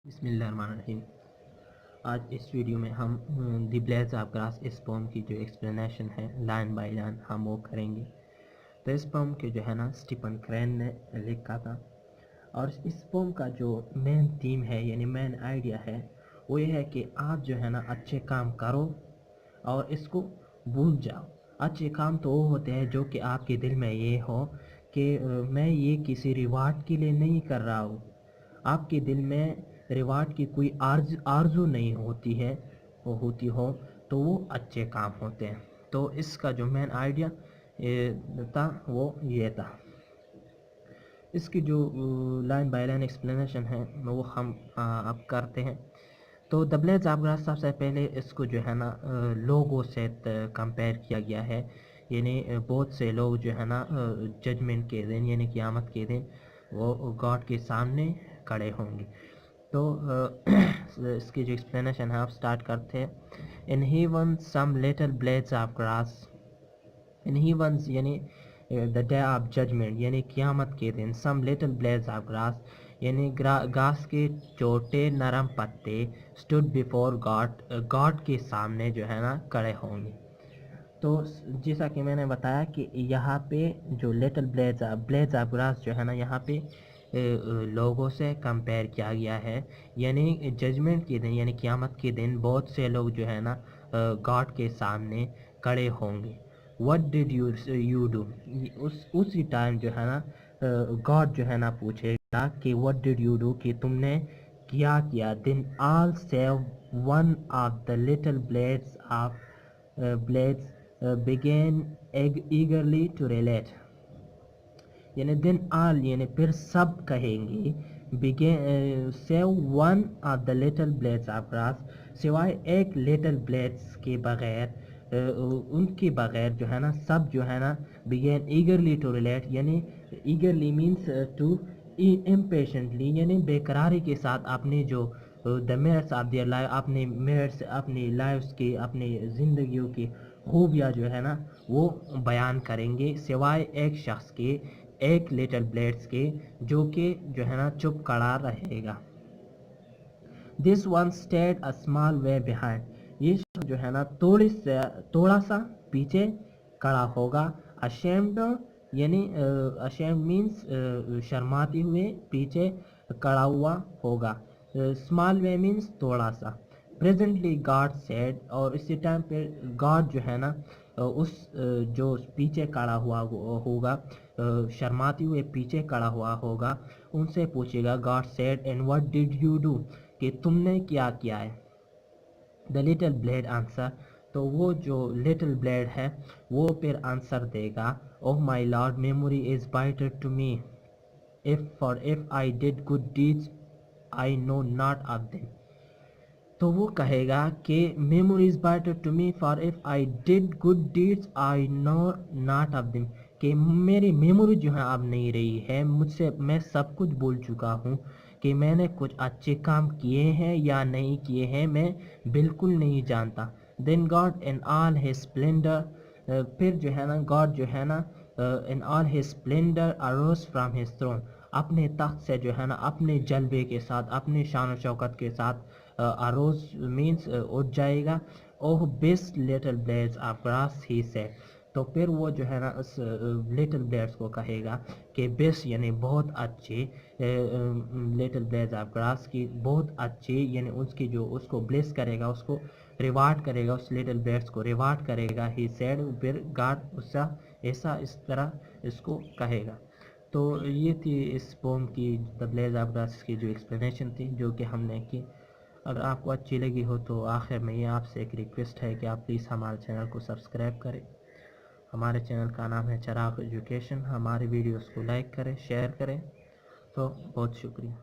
बिस्मिल्लाहिर्रहमानिर्रहीम। आज इस वीडियो में हम द ब्लेड्स ऑफ ग्रास इस पोम की जो एक्सप्लेनेशन है लाइन बाय लाइन हम वो करेंगे। तो इस पोम के जो है ना स्टीफन क्रेन ने लिखा था और इस पोम का जो मेन थीम है यानी मेन आइडिया है वो ये है कि आप जो है ना अच्छे काम करो और इसको भूल जाओ। अच्छे काम तो वो होते हैं जो कि आपके दिल में ये हो कि मैं ये किसी रिवार्ड के लिए नहीं कर रहा हूँ। आपके दिल में रिवार्ड की कोई आरजू नहीं होती है, वो होती हो तो वो अच्छे काम होते हैं। तो इसका जो मेन आइडिया था वो ये था। इसकी जो लाइन बाय लाइन एक्सप्लेनेशन है वो हम अब करते हैं। तो द ब्लेड्स ऑफ ग्रास सबसे पहले इसको जो है ना लोगों से कंपेयर किया गया है, यानी बहुत से लोग जो है ना जजमेंट के दिन यानी क़यामत के दिन वो गॉड के सामने खड़े होंगे। तो इसकी जो एक्सप्लेनेशन है आप स्टार्ट करते हैं। In heaven some little blades of grass, in heavens यानी द डे ऑफ जजमेंट यानी क़यामत के दिन, some little blades of grass यानी घास के छोटे नरम पत्ते स्टूड बिफोर गॉड के सामने जो है ना खड़े होंगे। तो जैसा कि मैंने बताया कि यहाँ पे जो लिटिल ब्लेड्स ऑफ ग्रास जो है ना यहाँ पे लोगों से कंपेयर किया गया है, यानी जजमेंट के दिन यानी क़यामत के दिन बहुत से लोग जो है ना गॉड के सामने खड़े होंगे। व्हाट डिड यू डू, उसी टाइम जो है ना गॉड जो है ना पूछेगा कि व्हाट डिड यू डू, कि तुमने क्या किया। Then all save one of the little blades began eagerly to relate, यानी दिन ऑल यानी फिर सब कहेंगे save one of the little blades of grass, सिवाय एक लिटिल ब्लेड्स के बगैर उनके बगैर जो है ना सब जो है ना बिगेन ईगरली टू रिलेट, यानी ईगरली मीन्स टू इम्पेशेंटली यानी बेकरारी के साथ अपने जो the merits of their life, अपने मेरिट्स अपनी लाइफ्स की अपनी ज़िंदगियों की खूबियाँ जो है ना वो बयान करेंगे, सिवाय एक शख्स के, एक लिटिल ब्लेड्स के जो कि जो है ना चुप खड़ा रहेगा। This one stayed a small way behind, ये जो है ना थोड़ा सा पीछे खड़ा होगा। अशेम्ड यानी अशेम्ड मीन्स शर्माते हुए पीछे खड़ा हुआ होगा। स्मॉल वे मीन्स थोड़ा सा। प्रेजेंटली गॉड सेड, और इसी टाइम पे गॉड जो है ना उस जो पीछे खड़ा हुआ होगा शर्माते हुए पीछे खड़ा हुआ होगा उनसे पूछेगा। God said and what did you do, कि तुमने क्या किया है। द लिटिल ब्लेड आंसर, तो वो जो लिटिल ब्लेड है वो फिर आंसर देगा। Oh my lord memory is bitter to me, if I did good deeds I know not of them, तो वो कहेगा कि memory's bitter to me for if I did good deeds I know not of them, कि मेरी memory जो है अब नहीं रही है मुझसे, मैं सब कुछ भूल चुका हूँ कि मैंने कुछ अच्छे काम किए हैं या नहीं किए हैं, मैं बिल्कुल नहीं जानता। Then God in all his splendour, फिर जो है ना गॉड जो है ना in all his splendour arose from his throne, अपने तख्त से जो है ना अपने जलवे के साथ अपने शान और शौकत के साथ अरोज मीन्स उठ जाएगा। Oh best little blades of grass he said, तो फिर वो जो है ना उस लिटिल ब्लेड्स को कहेगा कि बेस्ट यानी बहुत अच्छे लिटिल ब्लेड्स ऑफ ग्रास की बहुत अच्छे, यानी उसकी जो उसको ब्लेस करेगा, उसको रिवार्ड करेगा, उस लिटिल ब्लेड्स को रिवार्ड करेगा। ही सेड, फिर गॉड उसका ऐसा इस तरह इसको कहेगा। तो ये थी इस पोम की द ब्लेड्स ऑफ ग्रास की जो एक्सप्लेनेशन थी जो कि हमने की। अगर आपको अच्छी लगी हो तो आखिर में ये आपसे एक रिक्वेस्ट है कि आप प्लीज़ हमारे चैनल को सब्सक्राइब करें। हमारे चैनल का नाम है चिराग एजुकेशन। हमारे वीडियोस को लाइक करें, शेयर करें। तो बहुत शुक्रिया।